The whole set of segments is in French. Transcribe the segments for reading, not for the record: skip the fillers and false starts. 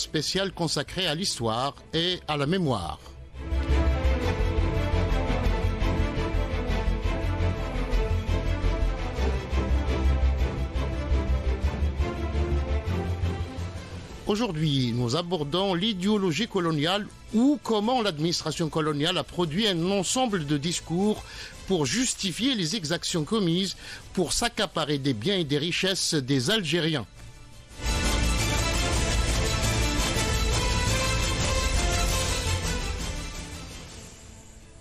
spécial consacré à l'histoire et à la mémoire. Aujourd'hui, nous abordons l'idéologie coloniale ou comment l'administration coloniale a produit un ensemble de discours pour justifier les exactions commises pour s'accaparer des biens et des richesses des Algériens.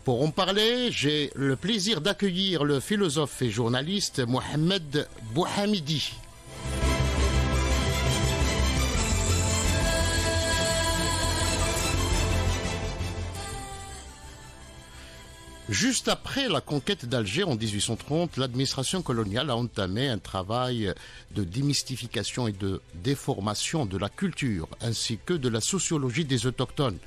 Pour en parler, j'ai le plaisir d'accueillir le philosophe et journaliste Mohamed Bouhamidi. Juste après la conquête d'Alger en 1830, l'administration coloniale a entamé un travail de démystification et de déformation de la culture, ainsi que de la sociologie des autochtones.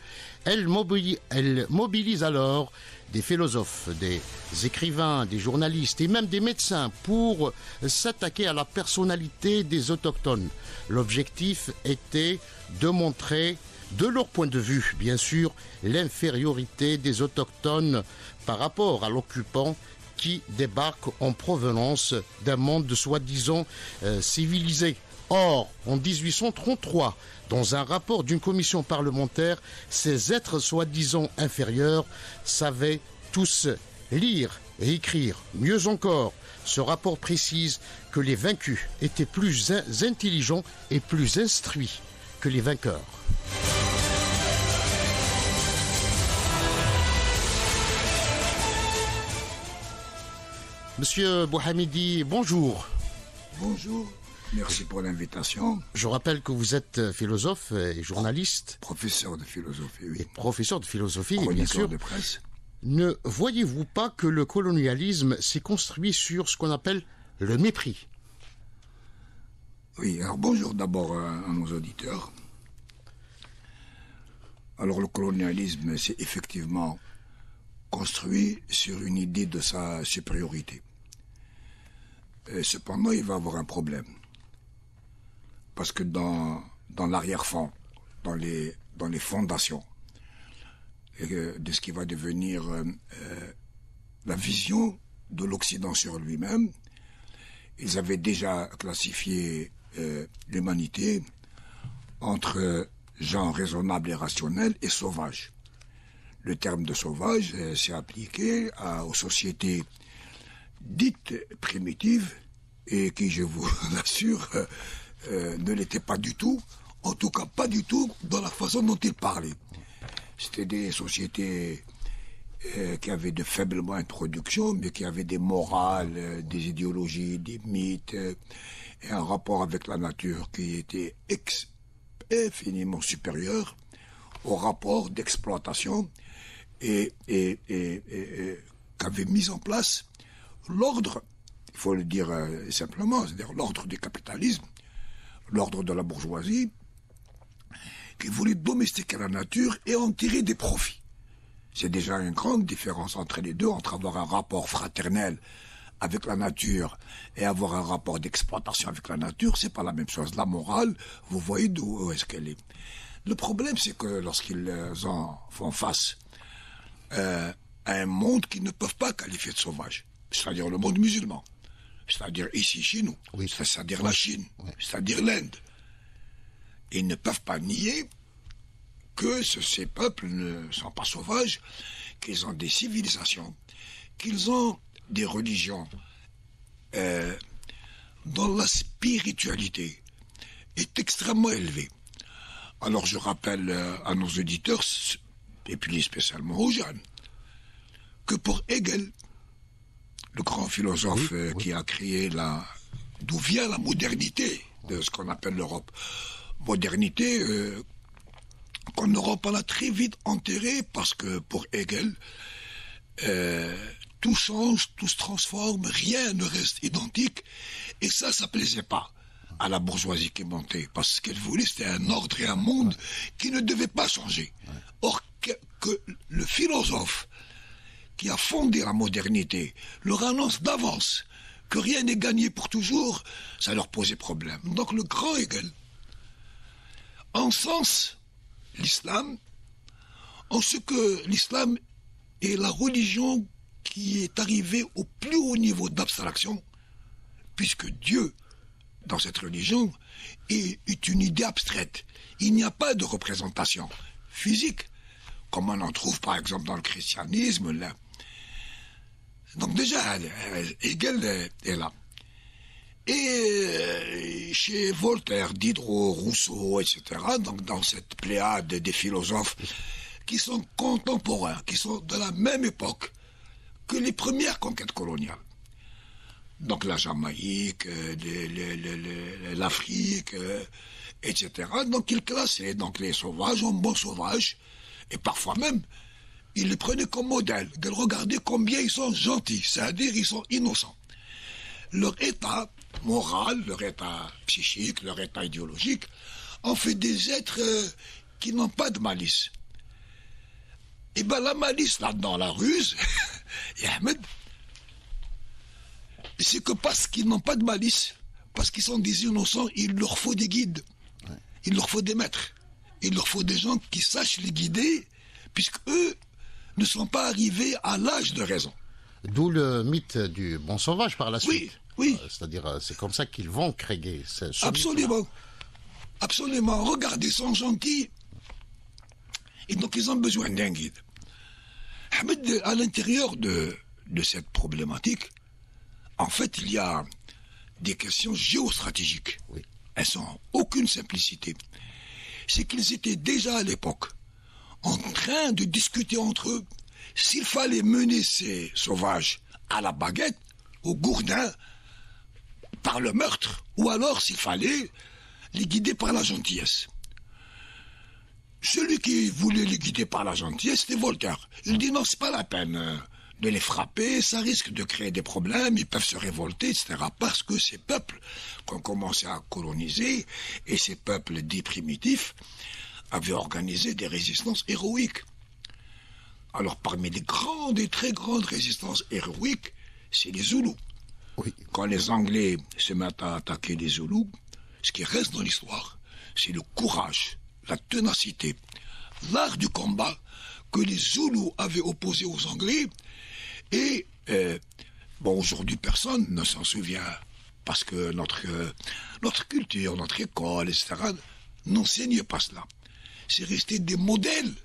Elle mobilise alors des philosophes, des écrivains, des journalistes et même des médecins pour s'attaquer à la personnalité des autochtones. L'objectif était de montrer, de leur point de vue, bien sûr, l'infériorité des autochtones par rapport à l'occupant qui débarque en provenance d'un monde soi-disant civilisé. Or, en 1833, dans un rapport d'une commission parlementaire, ces êtres soi-disant inférieurs savaient tous lire et écrire. Mieux encore, ce rapport précise que les vaincus étaient plus intelligents et plus instruits que les vainqueurs. Monsieur Bouhamidi, bonjour. Bonjour, merci pour l'invitation. Je rappelle que vous êtes philosophe et journaliste. Professeur de philosophie, oui. Et professeur de philosophie, chroniqueur bien sûr. de presse. Ne voyez-vous pas que le colonialisme s'est construit sur ce qu'on appelle le mépris? Oui, alors bonjour d'abord à nos auditeurs. Alors le colonialisme, c'est effectivement construit sur une idée de sa supériorité. Et cependant, il va avoir un problème. Parce que dans l'arrière-fond, dans les fondations de ce qui va devenir la vision de l'Occident sur lui-même, ils avaient déjà classifié l'humanité entre gens raisonnables et rationnels et sauvages. Le terme de sauvage s'est appliqué aux sociétés dites primitives et qui, je vous l'assure, ne l'étaient pas du tout, en tout cas pas du tout dans la façon dont ils parlaient. C'était des sociétés qui avaient de faibles moyens de production, mais qui avaient des morales, des idéologies, des mythes, et un rapport avec la nature qui était infiniment supérieur au rapport d'exploitation et qu'avait mis en place l'ordre, il faut le dire simplement, c'est-à-dire l'ordre du capitalisme, l'ordre de la bourgeoisie, qui voulait domestiquer la nature et en tirer des profits. C'est déjà une grande différence entre les deux, entre avoir un rapport fraternel avec la nature et avoir un rapport d'exploitation avec la nature, c'est pas la même chose. La morale, vous voyez d'où est-ce qu'elle est. Le problème, c'est que lorsqu'ils en font face à un monde qu'ils ne peuvent pas qualifier de sauvage, c'est-à-dire le monde musulman, c'est-à-dire ici chez nous, oui, c'est-à-dire la Chine, oui, c'est-à-dire l'Inde, ils ne peuvent pas nier que ces peuples ne sont pas sauvages, qu'ils ont des civilisations, qu'ils ont des religions, dont la spiritualité est extrêmement élevée. Alors je rappelle à nos auditeurs, et puis spécialement aux jeunes, que pour Hegel, le grand philosophe qui a créé d'où vient la modernité de ce qu'on appelle l'Europe, modernité qu'en Europe on a très vite enterrée parce que pour Hegel, tout change, tout se transforme, rien ne reste identique, et ça plaisait pas à la bourgeoisie qui montait, parce que ce qu'elle voulait, c'était un ordre et un monde qui ne devait pas changer. Or, que le philosophe qui a fondé la modernité leur annonce d'avance que rien n'est gagné pour toujours, ça leur posait problème. Donc le grand Hegel, encensent l'islam en ce que l'islam est la religion qui est arrivée au plus haut niveau d'abstraction, puisque Dieu, dans cette religion, est une idée abstraite. Il n'y a pas de représentation physique, comme on en trouve par exemple dans le christianisme. Là. Donc déjà, Hegel est là. Et chez Voltaire, Diderot, Rousseau, etc., donc dans cette pléiade des philosophes qui sont contemporains, qui sont de la même époque que les premières conquêtes coloniales. Donc la Jamaïque, l'Afrique, etc. Donc ils classaient donc les sauvages en bons sauvages, et parfois même, ils les prenaient comme modèle. Regardez combien ils sont gentils, c'est-à-dire ils sont innocents. Leur état moral, leur état psychique, leur état idéologique, en fait des êtres qui n'ont pas de malice. Et bien la malice là-dedans, la ruse, et Ahmed, c'est que parce qu'ils n'ont pas de malice, parce qu'ils sont des innocents, il leur faut des guides, il leur faut des maîtres, il leur faut des gens qui sachent les guider, puisque eux ne sont pas arrivés à l'âge de raison. D'où le mythe du bon sauvage par la suite. Oui. C'est-à-dire, c'est comme ça qu'ils vont créer. Absolument. Absolument. Regardez, ils sont gentils. Et donc, ils ont besoin d'un guide. Ahmed, à l'intérieur de cette problématique, en fait, il y a des questions géostratégiques. Oui. Elles n'ont aucune simplicité. C'est qu'ils étaient déjà à l'époque en train de discuter entre eux s'il fallait mener ces sauvages à la baguette, au gourdin, par le meurtre, ou alors s'il fallait les guider par la gentillesse. Celui qui voulait les guider par la gentillesse, c'était Voltaire. Il dit non, c'est pas la peine de les frapper, ça risque de créer des problèmes, ils peuvent se révolter, etc. Parce que ces peuples qu'on commençait à coloniser, et ces peuples dits primitifs, avaient organisé des résistances héroïques. Alors parmi les grandes et très grandes résistances héroïques, c'est les Zoulous. Oui. Quand les Anglais se mettent à attaquer les Zoulous, ce qui reste dans l'histoire, c'est le courage, la ténacité, l'art du combat que les Zoulous avaient opposé aux Anglais. Et, aujourd'hui, personne ne s'en souvient, parce que notre culture, notre école, etc., n'enseigne pas cela. C'est resté des modèles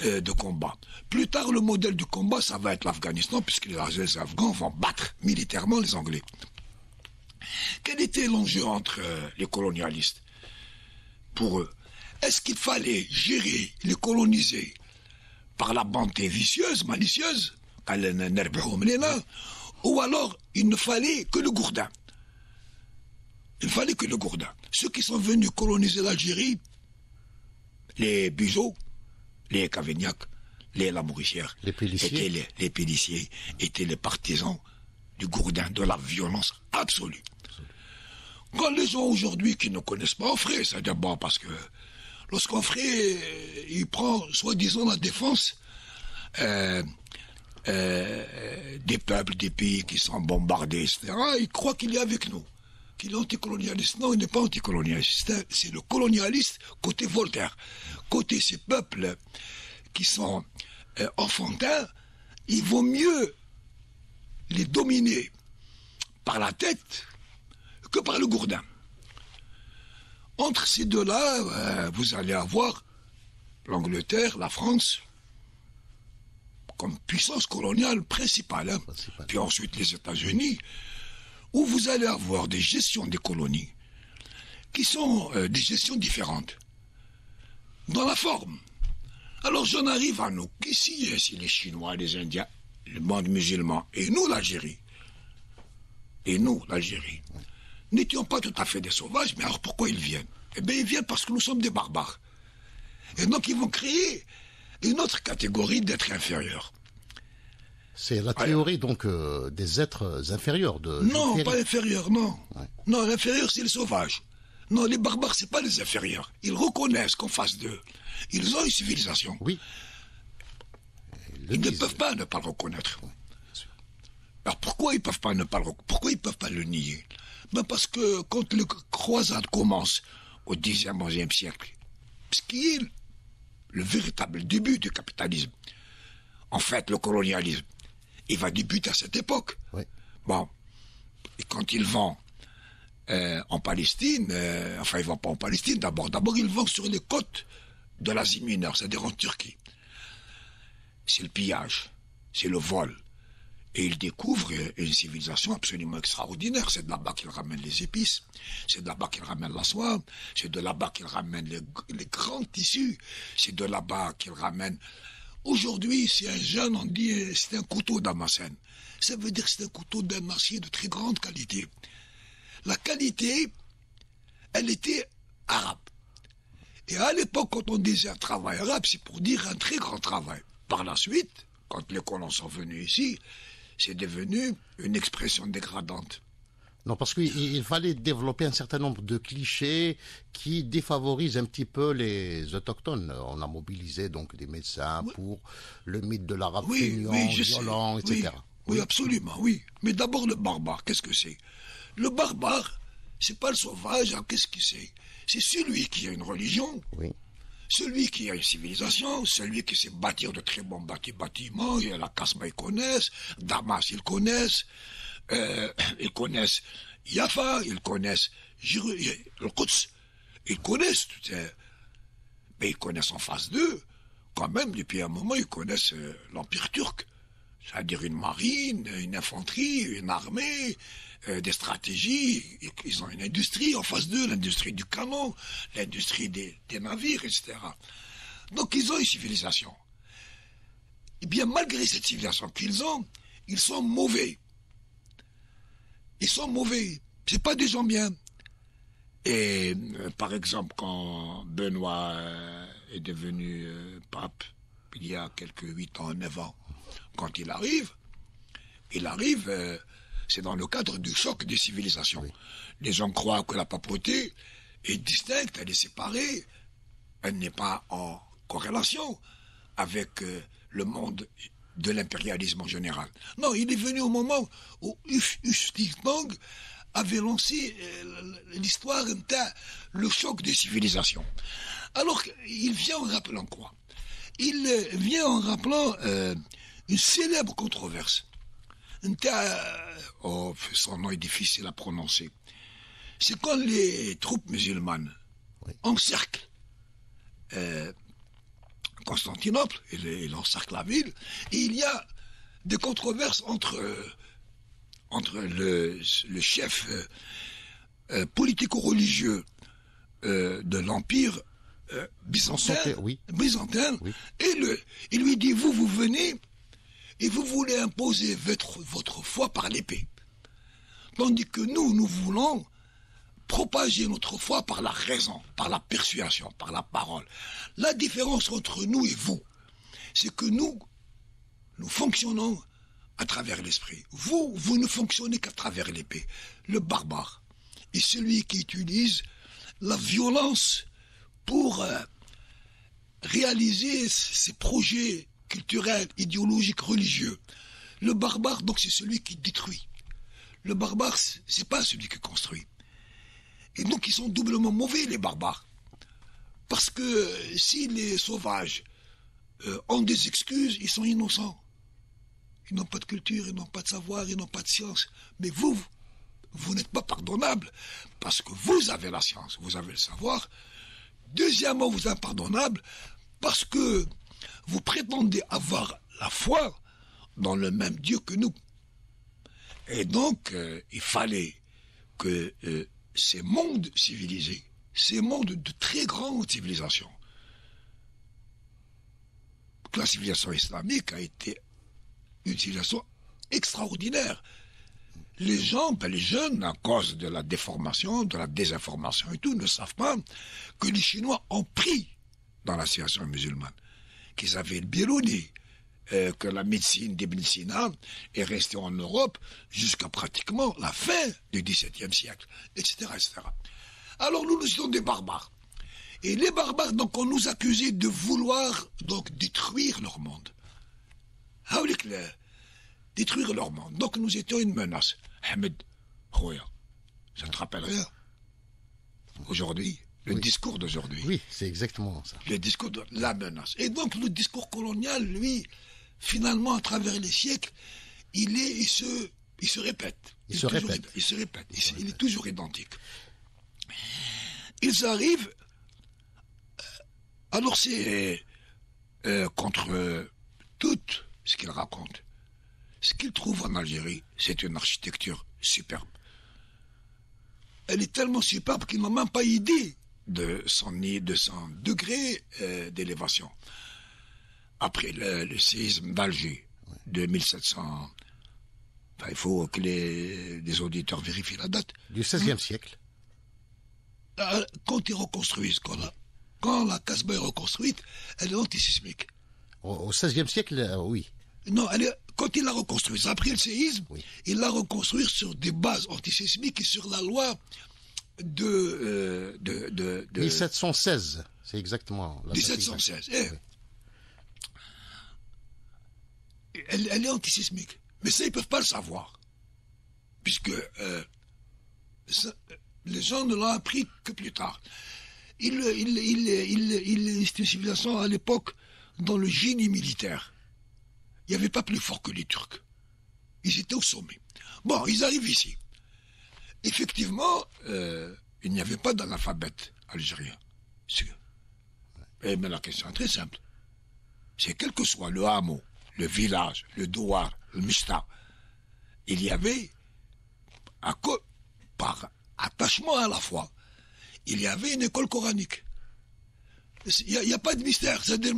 de combat. Plus tard, le modèle du combat, ça va être l'Afghanistan, puisque les Afghans vont battre militairement les Anglais. Quel était l'enjeu entre les colonialistes pour eux? Est-ce qu'il fallait gérer les colonisés par la bonté vicieuse, malicieuse, ou alors il ne fallait que le gourdin? Il fallait que le gourdin. Ceux qui sont venus coloniser l'Algérie, les Bugeaud, les Cavaignac, les Lamouricières, les Pélissiers étaient les partisans du gourdin, de la violence absolue. Quand les gens aujourd'hui qui ne connaissent pas Onfray, c'est d'abord parce que lorsqu'Onfray il prend soi-disant la défense des peuples, des pays qui sont bombardés, etc., il croit qu'il est avec nous, qu'il est anticolonialiste. Non, il n'est pas anticolonialiste. C'est le colonialiste côté Voltaire. Côté ces peuples qui sont enfantins, il vaut mieux les dominer par la tête que par le gourdin. Entre ces deux-là, vous allez avoir l'Angleterre, la France, comme puissance coloniale principale, hein. Puis ensuite les États-Unis, où vous allez avoir des gestions des colonies qui sont des gestions différentes dans la forme. Alors j'en arrive à nous, qu'ici, si les Chinois, les Indiens, le monde musulman, et nous l'Algérie, n'étions pas tout à fait des sauvages, mais alors pourquoi ils viennent? Eh bien ils viennent parce que nous sommes des barbares. Et donc ils vont créer une autre catégorie d'êtres inférieurs. C'est la théorie donc des êtres inférieurs de Non, pas inférieurs, non. Ouais. Non, l'inférieur c'est le sauvage. Non, les barbares c'est pas les inférieurs. Ils reconnaissent qu'en face d'eux, ils ont une civilisation. Oui. Ils ne peuvent pas ne pas le reconnaître. Oui, alors pourquoi ils peuvent pas ne pas le reconnaître? Pourquoi ils peuvent pas le nier? Ben parce que quand les croisades commencent au Xe, XIe siècle, ce qui est le véritable début du capitalisme. En fait, le colonialisme, il va débuter à cette époque. Oui. Bon, et quand ils vont en Palestine, enfin ils vont pas en Palestine d'abord ils vont sur les côtes de l'Asie mineure, c'est-à-dire en Turquie. C'est le pillage, c'est le vol. Et ils découvrent une civilisation absolument extraordinaire. C'est de là-bas qu'ils ramènent les épices, c'est de là-bas qu'ils ramènent la soie, c'est de là-bas qu'ils ramènent les grands tissus, c'est de là-bas qu'ils ramènent... Aujourd'hui, si un jeune, on dit c'est un couteau damascène. Ça veut dire que c'est un couteau d'un acier de très grande qualité. La qualité, elle était arabe. Et à l'époque, quand on disait un travail arabe, c'est pour dire un très grand travail. Par la suite, quand les colons sont venus ici, c'est devenu une expression dégradante. Non, parce qu'il fallait développer un certain nombre de clichés qui défavorisent un petit peu les autochtones. On a mobilisé donc des médecins pour le mythe de l'arabe feignant, violent, etc. Oui, absolument, oui. Mais d'abord le barbare, qu'est-ce que c'est? Le barbare, c'est pas le sauvage, hein, qu'est-ce que c'est? C'est celui qui a une religion, celui qui a une civilisation, celui qui sait bâtir de très bons bâtiments, et la Casbah ils connaissent, Damas ils connaissent, Jaffa, ils connaissent le Quds, ils connaissent, mais ils connaissent en face d'eux, quand même, depuis un moment, ils connaissent l'Empire turc, c'est-à-dire une marine, une infanterie, une armée, des stratégies, ils ont une industrie en face d'eux, l'industrie du canon, l'industrie des navires, etc. Donc ils ont une civilisation. Et bien malgré cette civilisation qu'ils ont, ils sont mauvais. Ils sont mauvais. C'est pas des gens bien. Et par exemple, quand Benoît est devenu pape, il y a quelques 8 ans, 9 ans, quand il arrive, c'est dans le cadre du choc des civilisations. Oui. Les gens croient que la papauté est distincte, elle est séparée, elle n'est pas en corrélation avec le monde de l'impérialisme en général. Non, il est venu au moment où Ustitong avait lancé l'histoire, le choc des civilisations. Alors, il vient en rappelant quoi? Il vient en rappelant une célèbre controverse. Son nom est difficile à prononcer. C'est quand les troupes musulmanes encerclent Constantinople, ils encerclent la ville, et il y a des controverses entre le chef politico-religieux de l'Empire byzantin, et il lui dit, vous venez et vous voulez imposer votre foi par l'épée. Tandis que nous voulons propager notre foi par la raison, par la persuasion, par la parole. La différence entre nous et vous, c'est que nous fonctionnons à travers l'esprit. Vous ne fonctionnez qu'à travers l'épée. Le barbare est celui qui utilise la violence pour réaliser ses projets culturels, idéologiques, religieux. Le barbare, donc, c'est celui qui détruit. Le barbare, c'est pas celui qui construit. Et donc, ils sont doublement mauvais, les barbares. Parce que si les sauvages ont des excuses, ils sont innocents. Ils n'ont pas de culture, ils n'ont pas de savoir, ils n'ont pas de science. Mais vous n'êtes pas pardonnable parce que vous avez la science, vous avez le savoir. Deuxièmement, vous êtes impardonnable parce que vous prétendez avoir la foi dans le même Dieu que nous. Et donc, il fallait que ces mondes civilisés, ces mondes de très grande civilisation, que la civilisation islamique a été une civilisation extraordinaire. Les gens, les jeunes, à cause de la déformation, de la désinformation et tout, ne savent pas que les Chinois ont pris dans la civilisation musulmane, qu'ils avaient le Biruni, que la médecine d'Ibn Sina est restée en Europe jusqu'à pratiquement la fin du XVIIe siècle, etc., etc. Alors nous étions des barbares. Et les barbares, donc, on nous accusait de vouloir donc détruire leur monde. Détruire leur monde. Donc nous étions une menace. Ahmed, ça ne te rappelle rien? Aujourd'hui, le discours d'aujourd'hui. Oui, c'est exactement ça. Le discours de la menace. Et donc le discours colonial, lui, finalement, à travers les siècles, il se répète. Il se répète. Il est toujours identique. Ils arrivent. Alors c'est contre tout ce qu'ils racontent. Ce qu'ils trouvent en Algérie, c'est une architecture superbe. Elle est tellement superbe qu'ils n'ont même pas idée de son degré d'élévation. Après le séisme d'Alger de 1700, enfin, il faut que les auditeurs vérifient la date. Du XVIe siècle. Quand ils reconstruisent, quand la Casbah est reconstruite, elle est antisismique. Au XVIe siècle, oui. Non, quand ils la reconstruisent, après le séisme, ils la reconstruisent sur des bases antisismiques et sur la loi de 1716, c'est exactement. 1716. Elle est antisismique. Mais ça, ils ne peuvent pas le savoir. Puisque les gens ne l'ont appris que plus tard. C'est une civilisation à l'époque dans le génie militaire. Il n'y avait pas plus fort que les Turcs. Ils étaient au sommet. Bon, ils arrivent ici. Effectivement, il n'y avait pas d'alphabet algérien. Mais la question est très simple. C'est quel que soit le hameau, le village, le douar, le mishta, il y avait, par attachement à la foi, il y avait une école coranique. Il n'y a pas de mystère. C'est-à-dire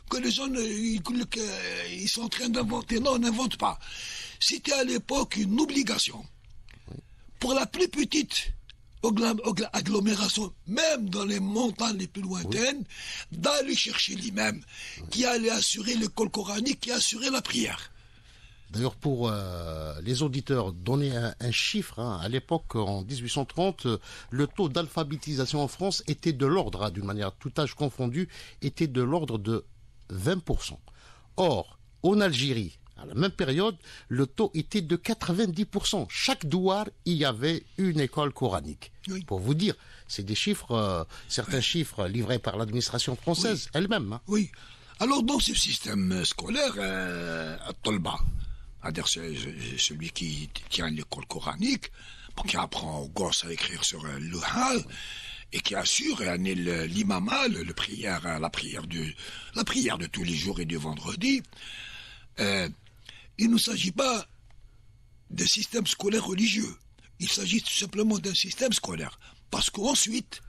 que les gens ils sont en train d'inventer. Non, on n'invente pas. C'était à l'époque une obligation. Pour la plus petite agglomération, même dans les montagnes les plus lointaines, d'aller chercher l'imam qui allait assurer l'école coranique, qui assurait la prière. D'ailleurs, pour les auditeurs, donner un chiffre, à l'époque, en 1830, le taux d'alphabétisation en France était de l'ordre, d'une manière tout âge confondu, était de l'ordre de 20%. Or, en Algérie, à la même période, le taux était de 90%. Chaque douar, il y avait une école coranique. Oui. Pour vous dire, c'est des chiffres, certains chiffres livrés par l'administration française elle-même. Oui. Alors, dans ce système scolaire, à Tolba, c'est-à-dire celui qui tient l'école coranique, qui apprend aux gosses à écrire sur le hal, et qui assure l'imama, la prière de tous les jours et du vendredi. Il ne s'agit pas d'un système scolaire religieux. Il s'agit tout simplement d'un système scolaire. Parce qu'ensuite,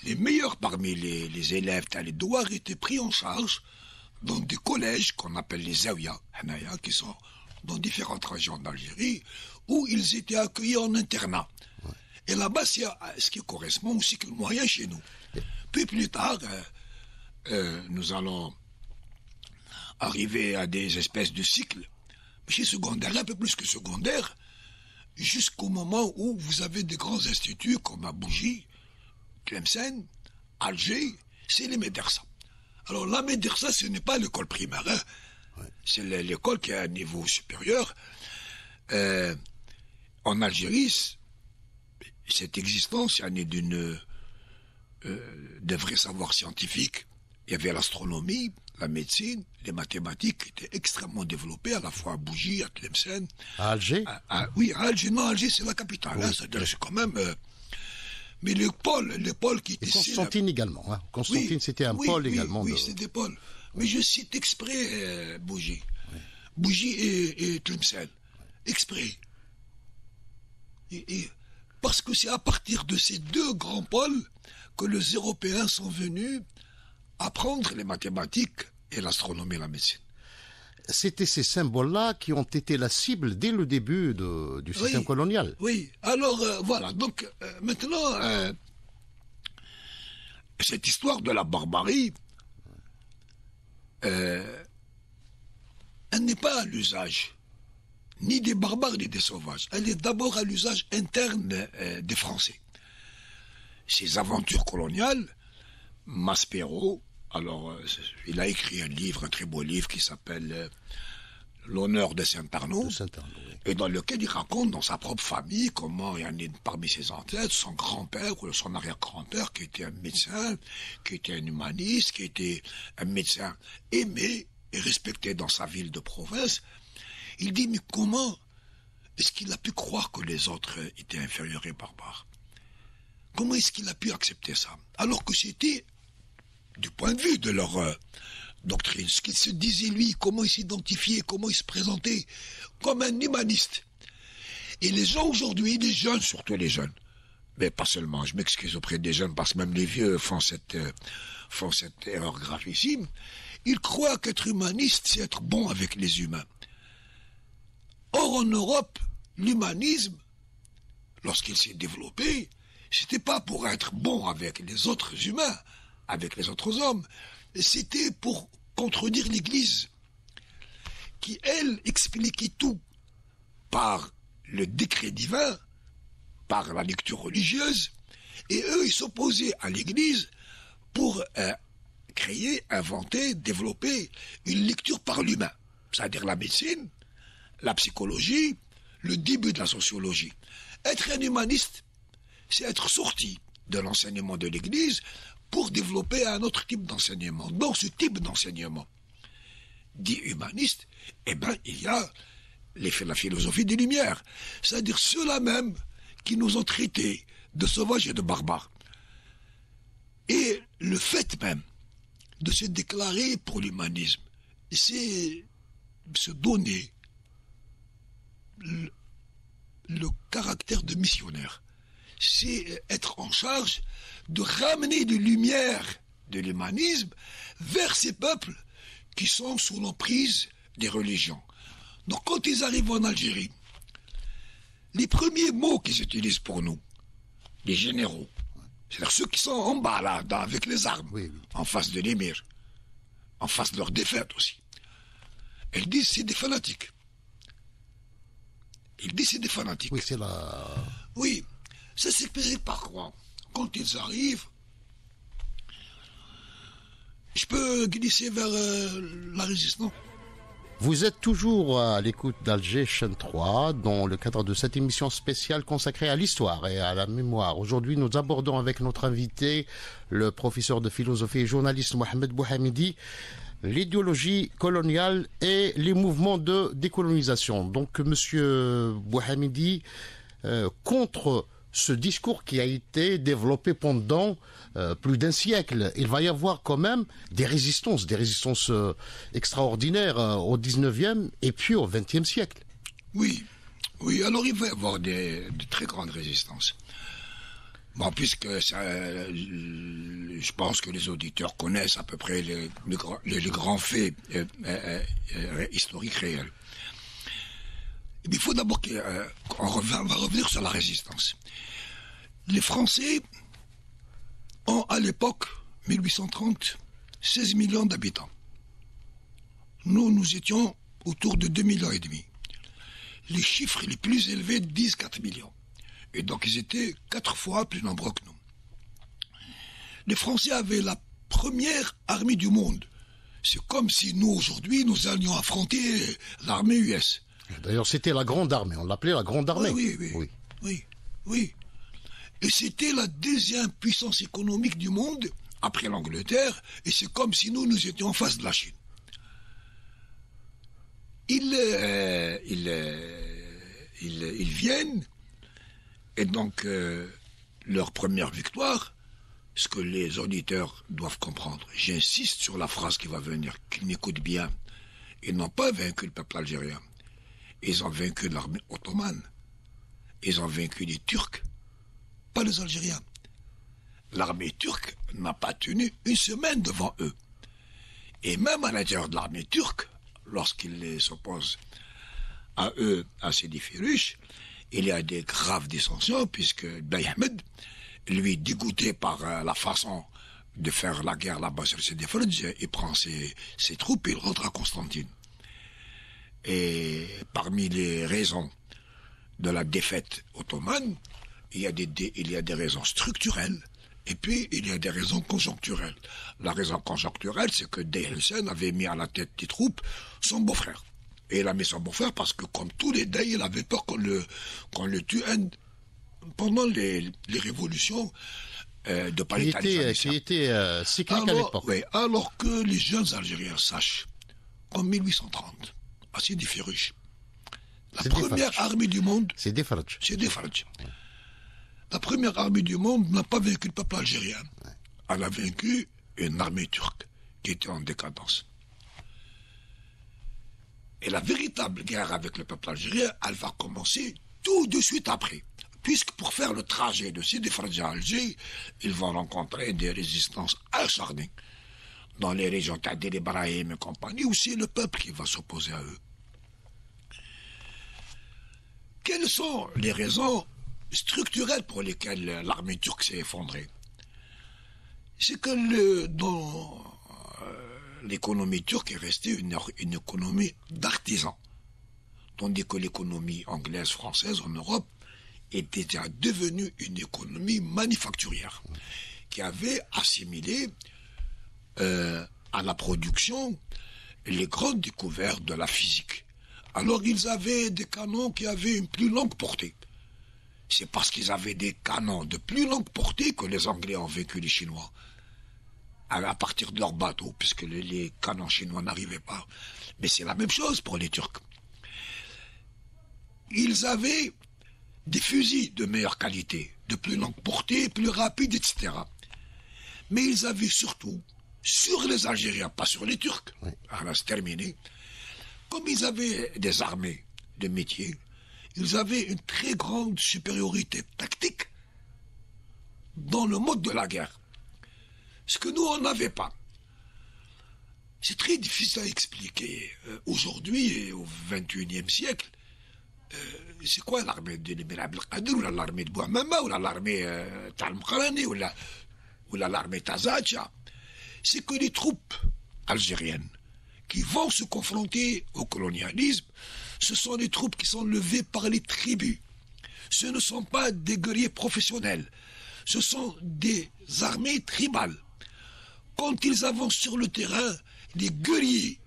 les meilleurs parmi les élèves les douars étaient pris en charge dans des collèges qu'on appelle les Zawiya, qui sont dans différentes régions d'Algérie, où ils étaient accueillis en internat. Ouais. Et là-bas, c'est ce qui correspond aussi que le moyen chez nous. Puis plus tard, nous allons arriver à des espèces de cycles, chez secondaire, un peu plus que secondaire, jusqu'au moment où vous avez des grands instituts comme à Bougie, Tlemcen, Alger, c'est les médersa. Alors la médersa, ce n'est pas l'école primaire, c'est l'école qui est à un niveau supérieur. En Algérie, cette existence est née d'un vrai savoir scientifique. Il y avait l'astronomie, la médecine, les mathématiques qui étaient extrêmement développées, à la fois à Bougie, à Tlemcen. À Alger oui, à Alger. Non, Alger, c'est la capitale. Oui. C'est quand même... mais les pôles qui étaient... Constantine également. Constantine, c'était un pôle également. Oui, c'est des pôles. Mais je cite exprès Bougie. Oui. Bougie et Tlemcen. Exprès. Parce que c'est à partir de ces deux grands pôles que les Européens sont venus apprendre les mathématiques et l'astronomie et la médecine. C'était ces symboles-là qui ont été la cible dès le début du système colonial. Oui, alors voilà, donc maintenant, cette histoire de la barbarie, elle n'est pas à l'usage ni des barbares ni des sauvages. Elle est d'abord à l'usage interne des Français. Ces aventures coloniales, Maspero, alors il a écrit un livre, un très beau livre qui s'appelle l'honneur de Saint-Arnaud, Oui. et dans lequel il raconte dans sa propre famille comment il y en a parmi ses ancêtres, son grand-père ou son arrière-grand-père qui était un médecin, qui était un humaniste, qui était un médecin aimé et respecté dans sa ville de province. Il dit, mais comment est-ce qu'il a pu croire que les autres étaient inférieurs et barbares? Comment est-ce qu'il a pu accepter ça? Alors que c'était, du point de vue de leur doctrine, ce qu'il se disait lui, comment il s'identifiait, comment il se présentait, comme un humaniste. Et les gens aujourd'hui, les jeunes, surtout les jeunes, mais pas seulement, je m'excuse auprès des jeunes, parce que même les vieux font cette erreur gravissime, ils croient qu'être humaniste, c'est être bon avec les humains. Or, en Europe, l'humanisme, lorsqu'il s'est développé, c'était pas pour être bon avec les autres humains, avec les autres hommes, c'était pour contredire l'Église, qui, elle, expliquait tout par le décret divin, par la lecture religieuse, et eux, ils s'opposaient à l'Église pour créer, inventer, développer une lecture par l'humain, c'est-à-dire la médecine, la psychologie, le début de la sociologie. Être un humaniste, c'est être sorti de l'enseignement de l'Église pour développer un autre type d'enseignement. Dans ce type d'enseignement dit humaniste, eh bien, il y a la philosophie des Lumières, c'est-à-dire ceux-là même qui nous ont traités de sauvages et de barbares. Et le fait même de se déclarer pour l'humanisme, c'est se donner le caractère de missionnaire. C'est être en charge de ramener de lumière de l'humanisme vers ces peuples qui sont sous l'emprise des religions. Donc quand ils arrivent en Algérie, les premiers mots qu'ils utilisent pour nous, les généraux, c'est-à-dire ceux qui sont en bas là, avec les armes, oui. En face de l'émir, en face de leur défaite aussi, elles disent c'est des fanatiques. Ils disent c'est des fanatiques. Oui, c'est la... Oui, ça s'explique par quoi? Quand ils arrivent, je peux glisser vers la résistance. Vous êtes toujours à l'écoute d'Alger chaîne 3 dans le cadre de cette émission spéciale consacrée à l'histoire et à la mémoire. Aujourd'hui, nous abordons avec notre invité, le professeur de philosophie et journaliste Mohamed Bouhamidi, l'idéologie coloniale et les mouvements de décolonisation. Donc, monsieur Bouhamidi, contre ce discours qui a été développé pendant plus d'un siècle, il va y avoir quand même des résistances extraordinaires au 19e et puis au 20e siècle. Oui, alors il va y avoir de très grandes résistances. Bon, puisque ça, je pense que les auditeurs connaissent à peu près les grands faits historiques réels. Il faut d'abord qu'on va revenir sur la résistance. Les Français ont, à l'époque, 1830, 16 millions d'habitants. Nous étions autour de 2,5 millions. Les chiffres les plus élevés disent 4 millions. Et donc, ils étaient 4 fois plus nombreux que nous. Les Français avaient la première armée du monde. C'est comme si nous, aujourd'hui, nous allions affronter l'armée US. D'ailleurs, c'était la Grande Armée. On l'appelait la Grande Armée. Oui. Et c'était la deuxième puissance économique du monde, après l'Angleterre, et c'est comme si nous étions en face de la Chine. Ils viennent, et donc leur première victoire, ce que les auditeurs doivent comprendre, j'insiste sur la phrase qui va venir, qu'ils m'écoutent bien, ils n'ont pas vaincu le peuple algérien, ils ont vaincu l'armée ottomane, ils ont vaincu les Turcs, pas les Algériens. L'armée turque n'a pas tenu une semaine devant eux. Et même à l'intérieur de l'armée turque, lorsqu'ils s'opposent à eux, à ces défis riches, il y a des graves dissensions, puisque Bey Ahmed, lui, dégoûté par la façon de faire la guerre là-bas sur ses défenses, il prend ses troupes et il rentre à Constantine. Et parmi les raisons de la défaite ottomane, il y a des raisons structurelles, et puis il y a des raisons conjoncturelles. La raison conjoncturelle, c'est que Dey Hussein avait mis à la tête des troupes son beau-frère, Et il a mis son beau-frère parce que, comme tous les Dey, il avait peur qu'on le tue pendant les révolutions de Paris. Qui était cyclique à l'époque. Oui, alors que les jeunes Algériens sachent qu'en 1830, à Sidi Ferruch, la première armée du monde, c'est des Farj. C'est des Farj. La première armée du monde n'a pas vaincu le peuple algérien. Elle a vaincu une armée turque qui était en décadence. Et la véritable guerre avec le peuple algérien, elle va commencer tout de suite après. Puisque pour faire le trajet de Sidi Farj à Alger, ils vont rencontrer des résistances acharnées. Dans les régions Tadil Ibrahim et compagnie, aussi le peuple qui va s'opposer à eux. Quelles sont les raisons structurelles pour lesquelles l'armée turque s'est effondrée? C'est que dans l'économie turque est restée une économie d'artisans, tandis que l'économie anglaise, française en Europe était déjà devenue une économie manufacturière, qui avait assimilé à la production les grandes découvertes de la physique. Alors ils avaient des canons qui avaient une plus longue portée. C'est parce qu'ils avaient des canons de plus longue portée que les Anglais ont vaincu les Chinois. À partir de leurs bateaux, puisque les canons chinois n'arrivaient pas. Mais c'est la même chose pour les Turcs. Ils avaient des fusils de meilleure qualité, de plus longue portée, plus rapides, etc. Mais ils avaient surtout, sur les Algériens, pas sur les Turcs, alors c'est terminé, comme ils avaient des armées de métier, ils avaient une très grande supériorité tactique dans le mode de la guerre. Ce que nous, on n'avait pas. C'est très difficile à expliquer. Aujourd'hui, et au XXIe siècle, c'est quoi l'armée de l'Émir Abdelkader, ou l'armée de Bouhamama, ou l'armée Tal-Mkharani, ou l'armée Tazacha? C'est que les troupes algériennes qui vont se confronter au colonialisme, ce sont des troupes qui sont levées par les tribus. Ce ne sont pas des guerriers professionnels. Ce sont des armées tribales. Quand ils avancent sur le terrain, les guerriers,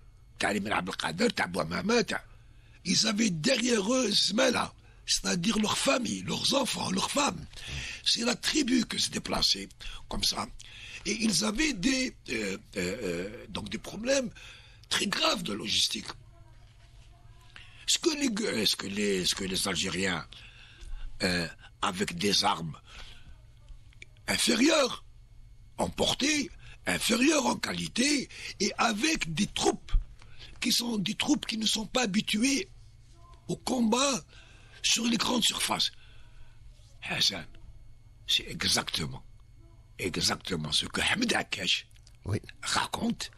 ils avaient derrière eux Zmela, c'est-à-dire leurs familles, leurs enfants, leurs femmes. C'est la tribu qui se déplaçait comme ça. Et ils avaient donc des problèmes très graves de logistique. Est-ce que les Algériens, avec des armes inférieures en portée, inférieures en qualité, et avec des troupes qui sont des troupes qui ne sont pas habituées au combat sur les grandes surfaces? Hassan, c'est exactement ce que Hamid Akash raconte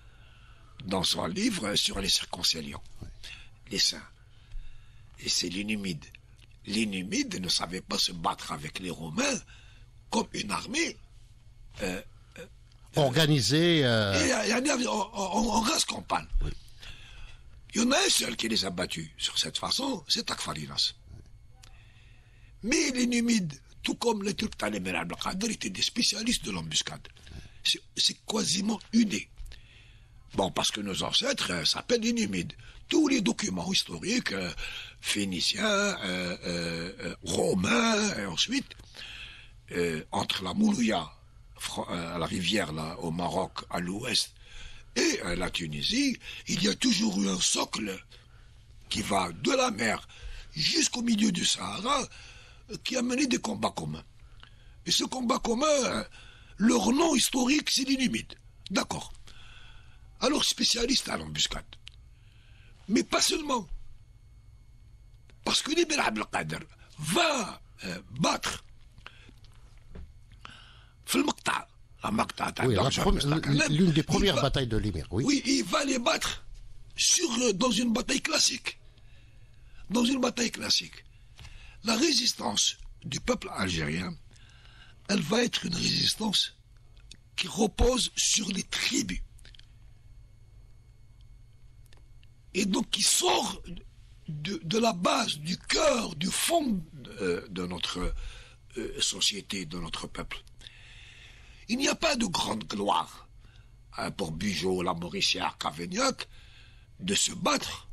dans son livre sur les circonciliants, les saints. Et c'est les Numides. Les Numides ne savaient pas se battre avec les Romains comme une armée organisée en race campagne. Oui. Il y en a un seul qui les a battus sur cette façon, c'est Akfarinas. Mais les Numides, tout comme les Turcs Tal-Emir Abdelkader, étaient des spécialistes de l'embuscade. C'est quasiment inné. Bon, parce que nos ancêtres s'appellent les Numides. Tous les documents historiques, phéniciens, romains, et ensuite, entre la Moulouya, la rivière là, au Maroc, à l'ouest, et la Tunisie, il y a toujours eu un socle qui va de la mer jusqu'au milieu du Sahara, qui a mené des combats communs. Et ce combat commun, leur nom historique, c'est les Numides. D'accord. Alors spécialiste à l'embuscade. Mais pas seulement. Parce que l'Émir Abdelkader va battre l'une des premières batailles de l'Émir. Oui, il va les battre dans une bataille classique. Dans une bataille classique. La résistance du peuple algérien, elle va être une résistance qui repose sur les tribus. Et donc qui sort de la base, du cœur, du fond de notre société, de notre peuple. Il n'y a pas de grande gloire pour Bugeaud, Lamoricière, Cavaignac de se battre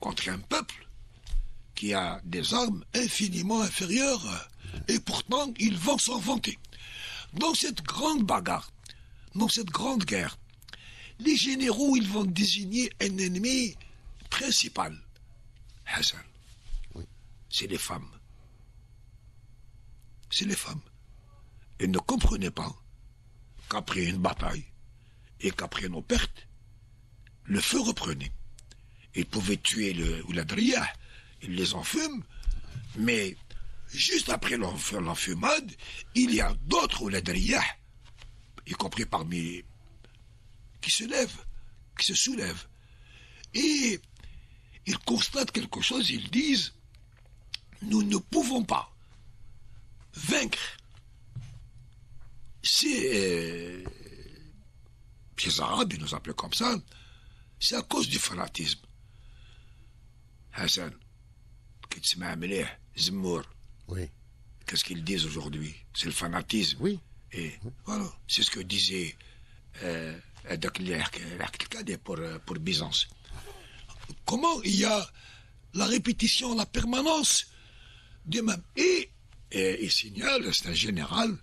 contre un peuple qui a des armes infiniment inférieures, et pourtant ils vont s'en vanter. Dans cette grande bagarre, dans cette grande guerre, les généraux, ils vont désigner un ennemi principal. Hassan. Oui. C'est les femmes. C'est les femmes. Ils ne comprenaient pas qu'après une bataille et qu'après nos pertes, le feu reprenait. Ils pouvaient tuer le Ouladriyah, ils les enfument, mais juste après l'enfumade, il y a d'autres Ouladriyah, y compris parmi qui se lèvent, qui se soulèvent. Et ils constatent quelque chose, ils disent, nous ne pouvons pas vaincre ces Arabes, ils nous appellent comme ça, c'est à cause du fanatisme. Hassan, Zemmour, Oui. qu'est-ce qu'ils disent aujourd'hui? C'est le fanatisme. Oui. Et voilà, c'est ce que disait pour Byzance. Comment il y a la répétition, la permanence des mêmes. Et il signale, c'est un général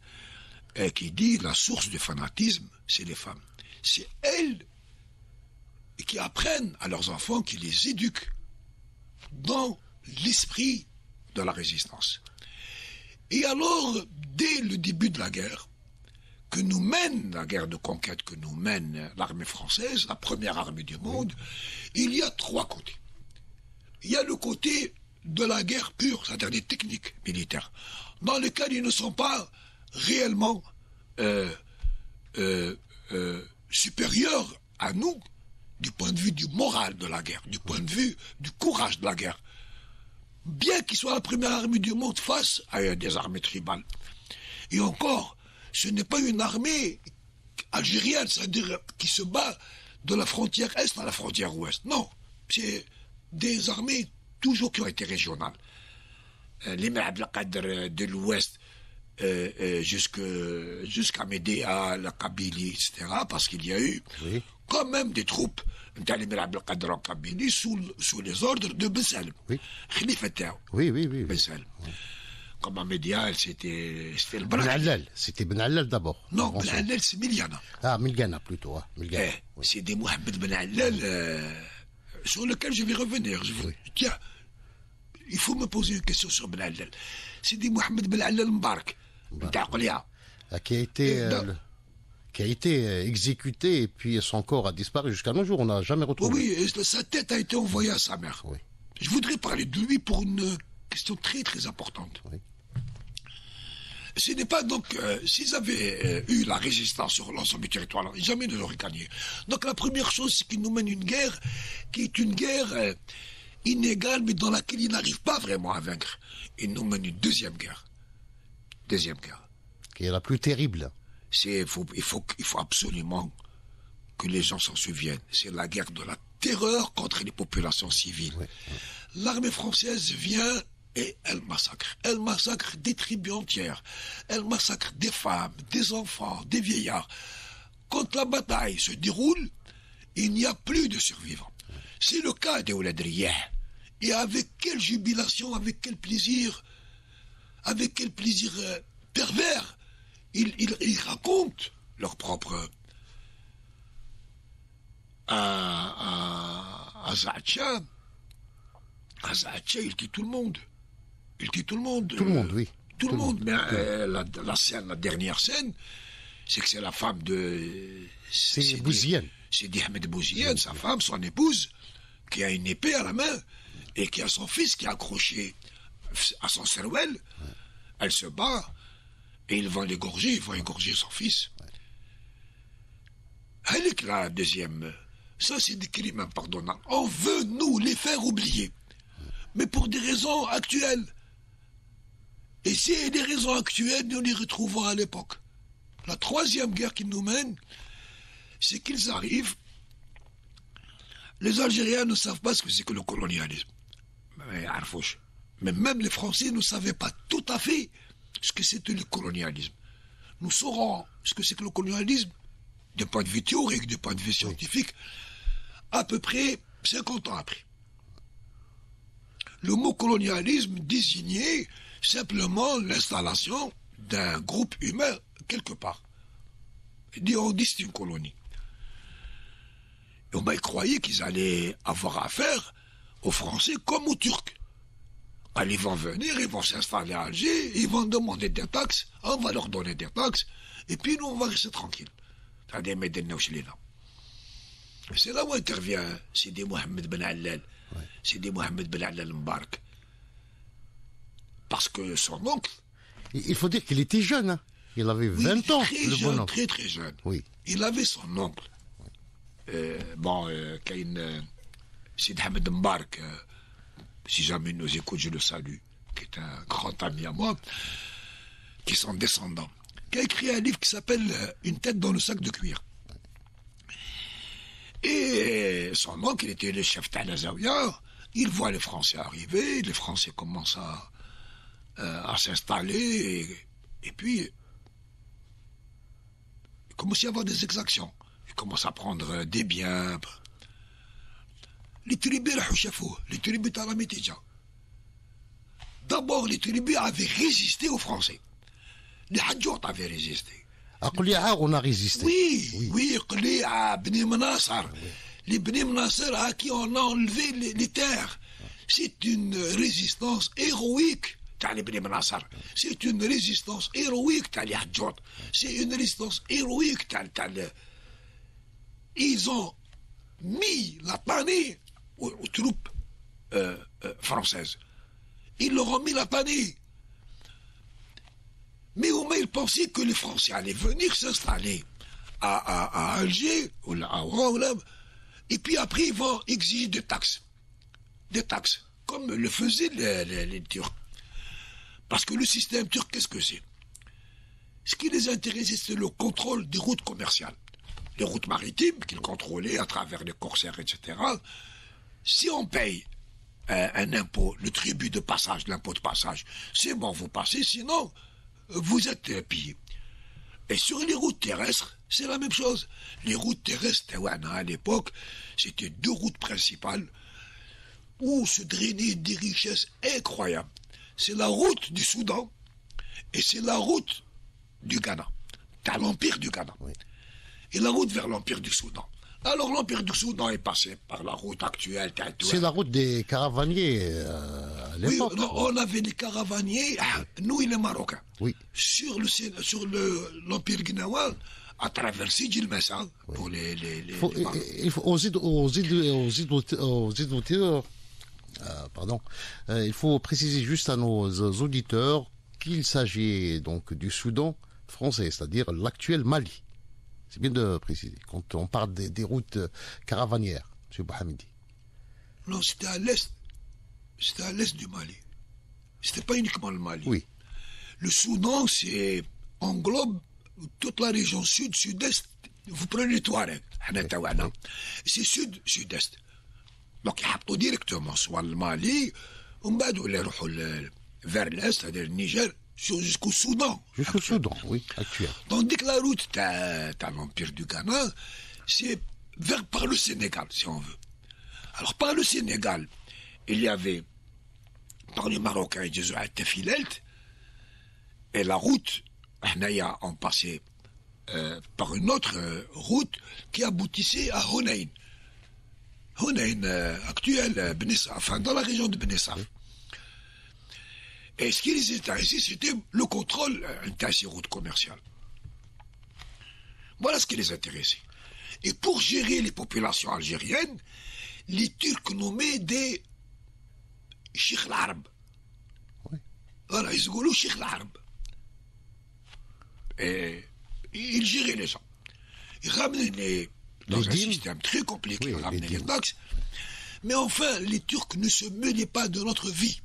qui dit la source du fanatisme, c'est les femmes. C'est elles qui apprennent à leurs enfants, qui les éduquent dans l'esprit de la résistance. Et alors, dès le début de la guerre, que nous mène la guerre de conquête, que nous mène l'armée française, la première armée du monde, il y a trois côtés. Il y a le côté de la guerre pure, c'est-à-dire des techniques militaires, dans lesquelles ils ne sont pas réellement supérieurs à nous, du point de vue du moral de la guerre, du point de vue du courage de la guerre. Bien qu'ils soient la première armée du monde face à des armées tribales. Et encore, ce n'est pas une armée algérienne, c'est-à-dire qui se bat de la frontière est à la frontière ouest. Non, c'est des armées toujours qui ont été régionales. L'Émir Abdelkader de l'ouest jusqu'à Médéa, la Kabylie, etc., parce qu'il y a eu quand même des troupes de l'Émir Abdelkader en Kabylie sous les ordres de Bessel. Oui. Khalifa Tao. Oui. Bessel. Comme à Médéa, c'était le Ben Brak. Allel, c'était Ben Allel d'abord. Non, Ben Allel, c'est Miliana. Ah, Milgana plutôt. Hein. Milgana. C'est des Mohamed Ben Allel sur lequel je vais revenir. Tiens, il faut me poser une question sur Ben Allel. C'est des Mohamed Ben Allel Mbarak. Qui a été exécuté et puis son corps a disparu jusqu'à nos jours. On n'a jamais retrouvé. Oui, et sa tête a été envoyée à sa mère. Oui. Je voudrais parler de lui pour une question très très importante. Oui. Ce n'est pas donc, s'ils avaient eu la résistance sur l'ensemble du territoire, jamais ne l'auraient gagné. Donc la première chose, c'est qu'ils nous mènent une guerre qui est une guerre inégale, mais dans laquelle ils n'arrivent pas vraiment à vaincre. Ils nous mènent une deuxième guerre. Deuxième guerre. Qui est la plus terrible. Il faut absolument que les gens s'en souviennent. C'est la guerre de la terreur contre les populations civiles. Oui. L'armée française vient et elle massacre. Elle massacre des tribus entières. Elle massacre des femmes, des enfants, des vieillards. Quand la bataille se déroule, il n'y a plus de survivants. C'est le cas des Ouladriyah. Et avec quelle jubilation, avec quel plaisir pervers, ils racontent leur propre... À Zaatcha, il tue tout le monde. Il tue tout le monde. Tout le monde, oui. Tout le monde. Mais la dernière scène, c'est que c'est la femme de... C'est Bouzienne. C'est Ahmed Bouzienne, sa femme, son épouse, qui a une épée à la main et qui a son fils qui est accroché à son cervelle. Ouais. Elle se bat et ils vont l'égorger, ils vont égorger son fils. Ouais. Elle est que la deuxième... Ça, c'est des crimes impardonnables. On veut, nous, les faire oublier. Mais pour des raisons actuelles. Et c'est des raisons actuelles, nous les retrouvons à l'époque. La troisième guerre qu'ils nous mènent, c'est qu'ils arrivent. Les Algériens ne savent pas ce que c'est que le colonialisme. Mais même les Français ne savaient pas tout à fait ce que c'était le colonialisme. Nous saurons ce que c'est que le colonialisme, d'un point de vue théorique, d'un point de vue scientifique, à peu près 50 ans après. le mot colonialisme désignait simplement l'installation d'un groupe humain quelque part. On dit c'est une colonie. Et ils croyaient qu'ils allaient avoir affaire aux Français comme aux Turcs. Ils vont venir, ils vont s'installer à Alger, ils vont demander des taxes, on va leur donner des taxes, et puis nous on va rester tranquille. C'est là où intervient Sidi Mohamed Ben Allal, Sidi Mohamed Ben Allal Mbarak. Parce que son oncle... Il faut dire qu'il était jeune, hein. Il avait 20 ans, très le jeune, bonhomme. très très jeune. Oui. Il avait son oncle. Sidi Ahmed Mbarak, si jamais il nous écoute, je le salue, qui est un grand ami à moi, qui est son descendant, qui a écrit un livre qui s'appelle Une tête dans le sac de cuir. Et son oncle, il était le chef d'Al-Azaouia, il voit les Français arriver, les Français commencent à s'installer, et puis il commence à y avoir des exactions. Il commence à prendre des biens. Les tribus, les tribus Talamitija. D'abord, les tribus avaient résisté aux Français. Les Hadjout avaient résisté. À Qli'a, on a résisté. Oui, Qli'a, Bni Manassar. Les Bni Manassar à qui on a enlevé les terres. C'est une résistance héroïque. C'est une résistance héroïque. C'est une résistance héroïque. Ils ont mis la panique aux troupes françaises. Ils leur ont mis la panique. Mais au moins, ils pensaient que les Français allaient venir s'installer à Alger, ou à Oran, et puis après, ils vont exiger des taxes. Des taxes, comme le faisaient les Turcs. Parce que le système turc, qu'est-ce que c'est? Ce qui les intéressait, c'est le contrôle des routes commerciales. Les routes maritimes qu'ils contrôlaient à travers les corsaires, etc. Si on paye un impôt, le tribut de passage, l'impôt de passage, c'est bon, vous passez, sinon, vous êtes pillé. Et sur les routes terrestres, c'est la même chose. Les routes terrestres, à l'époque, c'était deux routes principales où se drainaient des richesses incroyables. C'est la route du Soudan et c'est la route du Ghana. T'as l'empire du Ghana. Oui. Et la route vers l'empire du Soudan. Alors l'empire du Soudan est passé par la route actuelle. C'est la route des caravaniers à l'époque. Oui, on avait les caravaniers, nous et les Marocains. Oui. Sur l'empire guinéen, à travers Sidi El Messa, pour les il faut il faut préciser juste à nos auditeurs qu'il s'agit donc du Soudan français, c'est-à-dire l'actuel Mali. C'est bien de préciser, quand on parle des routes caravanières, M. Mohamedi. Non, c'était à l'est. C'était à l'est du Mali. C'était pas uniquement le Mali. Oui. Le Soudan, englobe toute la région sud, sud-est. Vous prenez les Touaregs, c'est sud-sud-est. Donc, ils ont directement soit le Mali, vers l'est, c'est-à-dire le Niger, jusqu'au Soudan. Jusqu'au Soudan, oui, actuel. Tandis que la route, t'as l'Empire du Ghana, c'est par le Sénégal, si on veut. Alors, par le Sénégal, il y avait, par les Marocains, ils disaient Tefilelt, et la route, on passait par une autre route qui aboutissait à Hunayn. Hunayn, actuel, enfin, dans la région de Benessaf. Et ce qui les intéressait, c'était le contrôle de ces routes commerciales. Voilà ce qui les intéressait. Et pour gérer les populations algériennes, les Turcs nommaient des Cheikh l'Arab. Oui. Voilà, ils se Cheikh l'Arab. Et ils géraient les gens. Ils ramenaient dans un système très compliqué, ils ramenaient les taxes. Mais enfin, les Turcs ne se mêlaient pas de notre vie.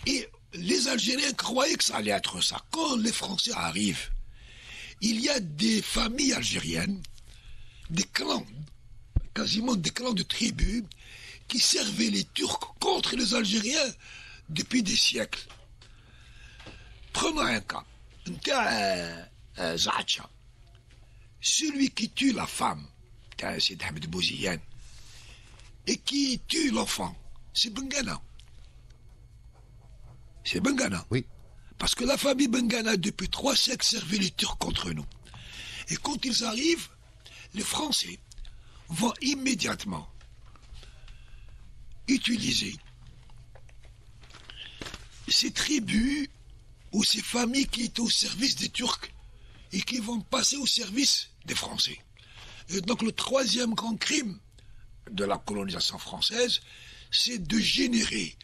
Et les Algériens croyaient que ça allait être ça. Quand les Français arrivent, il y a des familles algériennes, des clans, quasiment des clans de tribus, qui servaient les Turcs contre les Algériens depuis des siècles. Prenons un cas. Zaatcha. Celui qui tue la femme, c'est Ahmed Bouziane, et qui tue l'enfant, c'est Bengana. C'est Bengana. Oui. Parce que la famille Bengana, depuis 3 siècles, servait les Turcs contre nous. Et quand ils arrivent, les Français vont immédiatement utiliser ces tribus ou ces familles qui étaient au service des Turcs et qui vont passer au service des Français. Et donc le 3e grand crime de la colonisation française, c'est de générer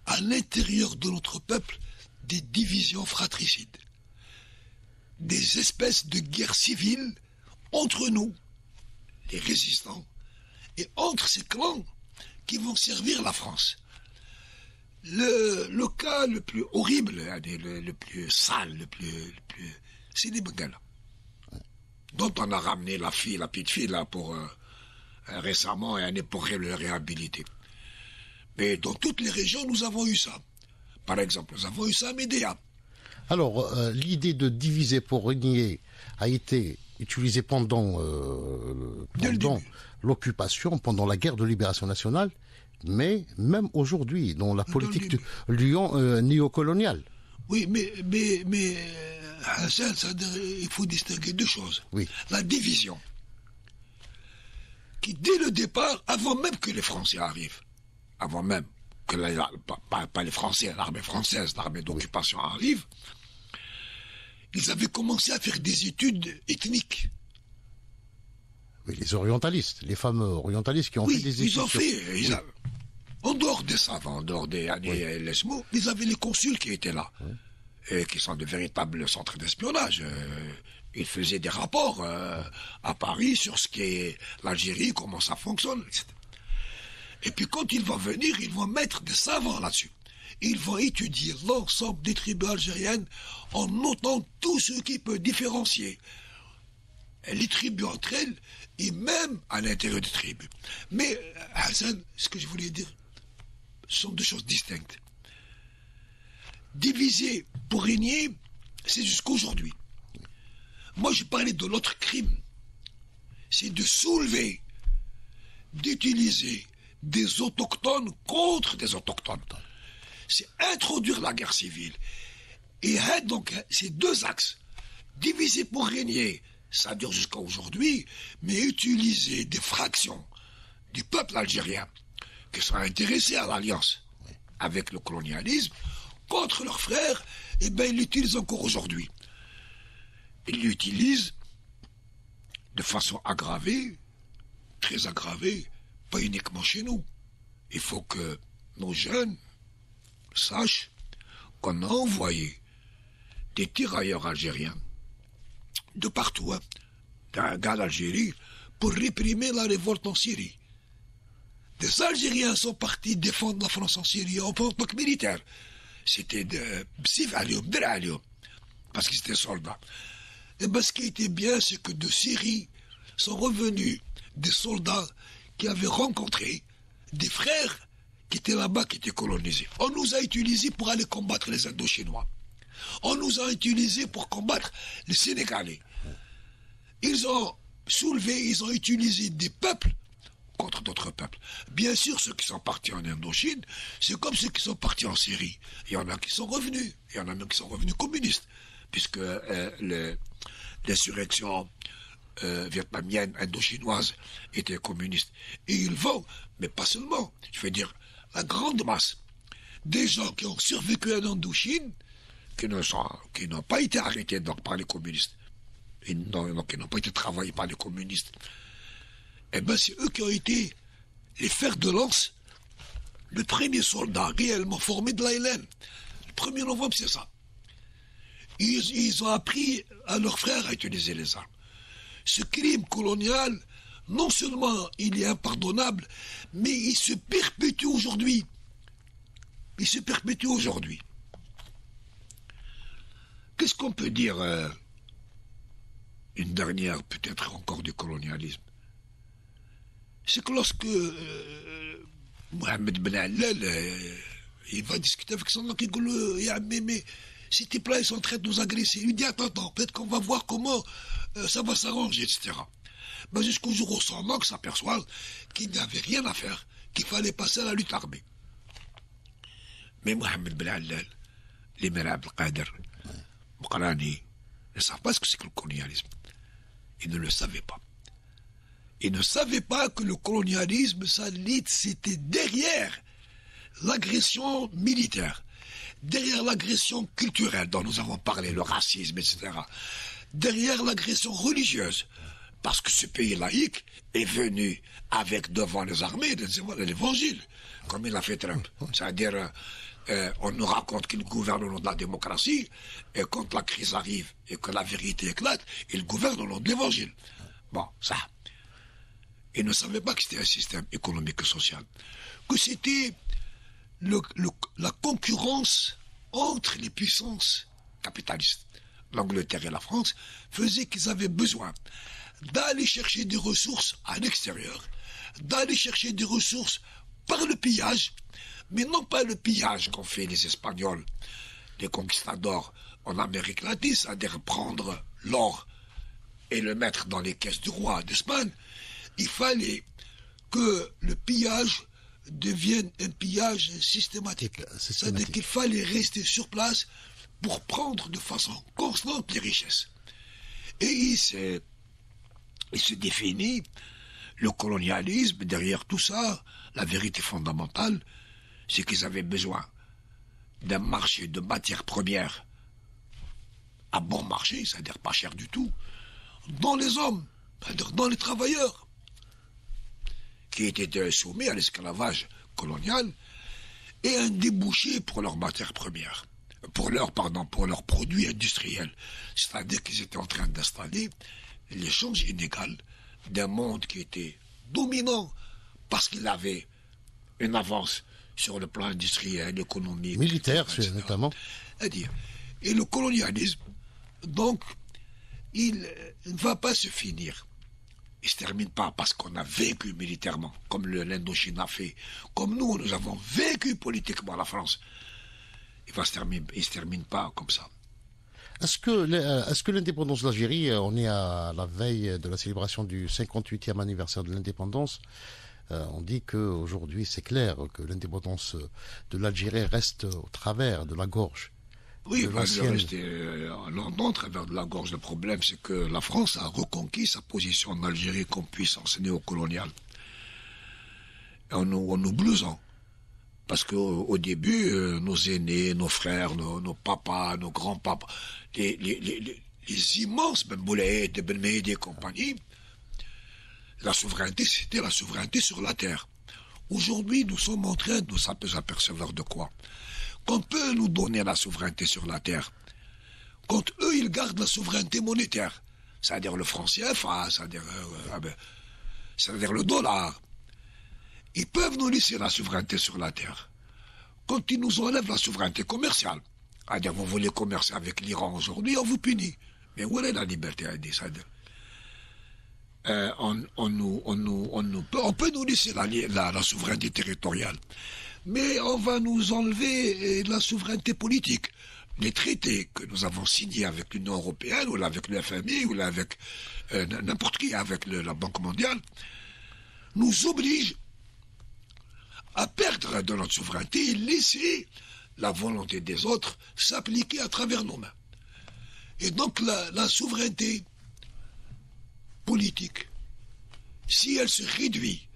à l'intérieur de notre peuple des divisions fratricides, des espèces de guerres civiles entre nous, les résistants, et entre ces clans qui vont servir la France. Le cas le plus horrible, le plus sale, c'est les Bengalas, dont on a ramené la petite fille là pour récemment et on est pour le réhabiliter. Mais dans toutes les régions, nous avons eu ça. Par exemple, nous avons eu ça à Médéa. Alors, l'idée de diviser pour régner a été utilisée pendant l'occupation, pendant la guerre de libération nationale, mais même aujourd'hui, dans la politique néocoloniale. Oui, mais Hassan, il faut distinguer 2 choses. Oui. La division, qui dès le départ, avant même que les Français arrivent, avant même que pas les Français, l'armée française, l'armée d'occupation arrive, ils avaient commencé à faire des études ethniques. Oui, les orientalistes, les fameux orientalistes qui ont fait des études. Ils ont fait, en dehors des savants, en dehors des années Lesmo, ils avaient les consuls qui étaient là, et qui sont de véritables centres d'espionnage. Ils faisaient des rapports à Paris sur ce qu'est l'Algérie, comment ça fonctionne, etc. Et puis quand ils vont venir, ils vont mettre des savants là-dessus. Ils vont étudier l'ensemble des tribus algériennes en notant tout ce qui peut différencier les tribus entre elles et même à l'intérieur des tribus. Mais, Hassan, ce que je voulais dire, ce sont 2 choses distinctes. Diviser pour régner, c'est jusqu'aujourd'hui. Moi, je parlais de l'autre crime. C'est de soulever, d'utiliser des autochtones contre des autochtones. C'est introduire la guerre civile. Et donc, ces 2 axes, diviser pour régner, ça dure jusqu'à aujourd'hui, mais utiliser des fractions du peuple algérien qui sont intéressés à l'alliance avec le colonialisme contre leurs frères, eh bien, ils l'utilisent encore aujourd'hui. Ils l'utilisent de façon aggravée, très aggravée, pas uniquement chez nous. Il faut que nos jeunes sachent qu'on a envoyé des tirailleurs algériens de partout, d'un gars d'Algérie, pour réprimer la révolte en Syrie. Des Algériens sont partis défendre la France en Syrie en tant que militaires. C'était de Bsif Alioum, Der Alioum, parce qu'ils étaient soldats. Et bien, ce qui était bien, c'est que de Syrie sont revenus des soldats qui avaient rencontré des frères qui étaient là-bas, qui étaient colonisés. On nous a utilisés pour aller combattre les Indochinois. On nous a utilisés pour combattre les Sénégalais. Ils ont soulevé, ils ont utilisé des peuples contre d'autres peuples. Bien sûr, ceux qui sont partis en Indochine, c'est comme ceux qui sont partis en Syrie. Il y en a qui sont revenus. Il y en a même qui sont revenus communistes, puisque l'insurrection vietnamienne, indochinoise, était communiste. Et ils vont, mais pas seulement, je veux dire, la grande masse des gens qui ont survécu en Indochine, qui n'ont pas été arrêtés donc, par les communistes, qui n'ont pas été travaillés par les communistes, eh bien c'est eux qui ont été les fers de lance, le premier soldat réellement formé de l'ALN. Le 1er novembre, c'est ça. Ils ont appris à leurs frères à utiliser les armes. Ce crime colonial, non seulement il est impardonnable, mais il se perpétue aujourd'hui. Il se perpétue aujourd'hui. Qu'est-ce qu'on peut dire une dernière, peut-être encore du colonialisme? C'est que lorsque Mohamed Ben Allal, il va discuter avec son oncle, il dit, mais ces types-là, ils sont en train de nous agresser. Il lui dit, attends, peut-être qu'on va voir comment ça va s'arranger, etc. Ben, jusqu'au jour où son oncle s'aperçoit qu'il n'y avait rien à faire, qu'il fallait passer à la lutte armée. Mais Mohamed Ben Allal, les Mera Abdelkader, Mokrani, ne savent pas ce que c'est que le colonialisme. Ils ne le savaient pas. Ils ne savaient pas que le colonialisme, c'était derrière l'agression militaire, derrière l'agression culturelle dont nous avons parlé, le racisme, etc., derrière l'agression religieuse, parce que ce pays laïque est venu avec devant les armées l'évangile, comme il a fait Trump. C'est-à-dire, on nous raconte qu'il gouverne au nom de la démocratie, et quand la crise arrive et que la vérité éclate, il gouverne au nom de l'évangile. Bon, ça. Ils ne savaient pas que c'était un système économique et social, que c'était la concurrence entre les puissances capitalistes. L'Angleterre et la France faisaient qu'ils avaient besoin d'aller chercher des ressources à l'extérieur, d'aller chercher des ressources par le pillage, mais non pas le pillage qu'ont fait les Espagnols, les conquistadors en Amérique latine, c'est-à-dire prendre l'or et le mettre dans les caisses du roi d'Espagne. Il fallait que le pillage devienne un pillage systématique. C'est-à-dire qu'il fallait rester sur place pour prendre de façon constante les richesses. Et il se définit le colonialisme, derrière tout ça, la vérité fondamentale, c'est qu'ils avaient besoin d'un marché de matières premières à bon marché, c'est-à-dire pas cher du tout, dans les hommes, c'est-à-dire dans les travailleurs, qui étaient soumis à l'esclavage colonial, et un débouché pour leurs matières premières, pour leurs produits industriels. C'est-à-dire qu'ils étaient en train d'installer l'échange inégal d'un monde qui était dominant parce qu'il avait une avance sur le plan industriel, économique, militaire, notamment. Et le colonialisme, donc, il ne va pas se finir. Il ne se termine pas parce qu'on a vécu militairement, comme l'Indochine a fait, comme nous avons vécu politiquement la France. Il ne se termine pas comme ça. Est-ce que l'indépendance de l'Algérie, on est à la veille de la célébration du 58e anniversaire de l'indépendance, on dit qu'aujourd'hui c'est clair que l'indépendance de l'Algérie reste au travers de la gorge. Oui, elle est restée longtemps au travers de la gorge. Le problème, c'est que la France a reconquis sa position en Algérie comme puissance néocoloniale. En nous blousant. Parce qu'au début, nos aînés, nos frères, nos papas, nos grands-papas, les immenses Ben Boulaïd, Ben Mehdi et compagnie, la souveraineté, c'était la souveraineté sur la terre. Aujourd'hui, nous sommes en train de nous apercevoir de quoi? Qu'on peut nous donner la souveraineté sur la terre, quand eux, ils gardent la souveraineté monétaire, c'est-à-dire le franc CFA, c'est-à-dire le dollar. Ils peuvent nous laisser la souveraineté sur la terre. Quand ils nous enlèvent la souveraineté commerciale, c'est-à-dire vous voulez commercer avec l'Iran aujourd'hui, on vous punit. Mais où est la liberté? On peut nous laisser la souveraineté territoriale, mais on va nous enlever la souveraineté politique. Les traités que nous avons signés avec l'Union européenne, ou avec le FMI, ou avec n'importe qui, avec la Banque mondiale, nous obligent à perdre de notre souveraineté et laisser la volonté des autres s'appliquer à travers nos mains. Et donc la souveraineté politique, si elle se réduit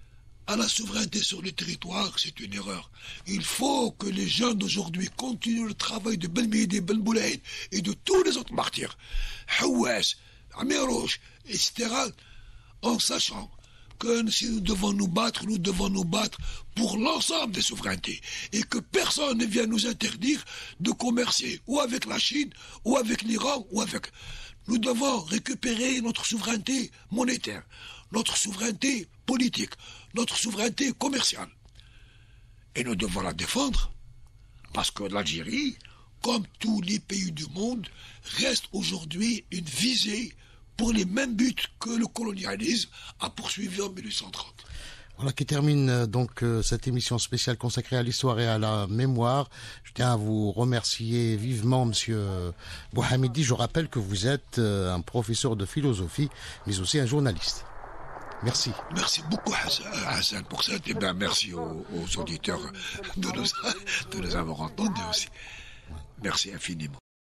à la souveraineté sur le territoire, c'est une erreur. Il faut que les jeunes d'aujourd'hui continuent le travail de Ben Mehdi, Ben Boulaïd et de tous les autres martyrs, Hawaz, Amirouche, etc., en sachant que si nous devons nous battre pour l'ensemble des souverainetés et que personne ne vienne nous interdire de commercer ou avec la Chine ou avec l'Iran ou avec... Nous devons récupérer notre souveraineté monétaire, notre souveraineté politique, notre souveraineté commerciale. Et nous devons la défendre parce que l'Algérie, comme tous les pays du monde, reste aujourd'hui une visée pour les mêmes buts que le colonialisme a poursuivi en 1830. Voilà qui termine donc cette émission spéciale consacrée à l'histoire et à la mémoire. Je tiens à vous remercier vivement, Monsieur Bouhamidi. Je rappelle que vous êtes un professeur de philosophie, mais aussi un journaliste. Merci. Merci beaucoup Hassan pour ça. Et bien merci aux auditeurs de nous avoir entendus aussi. Merci infiniment.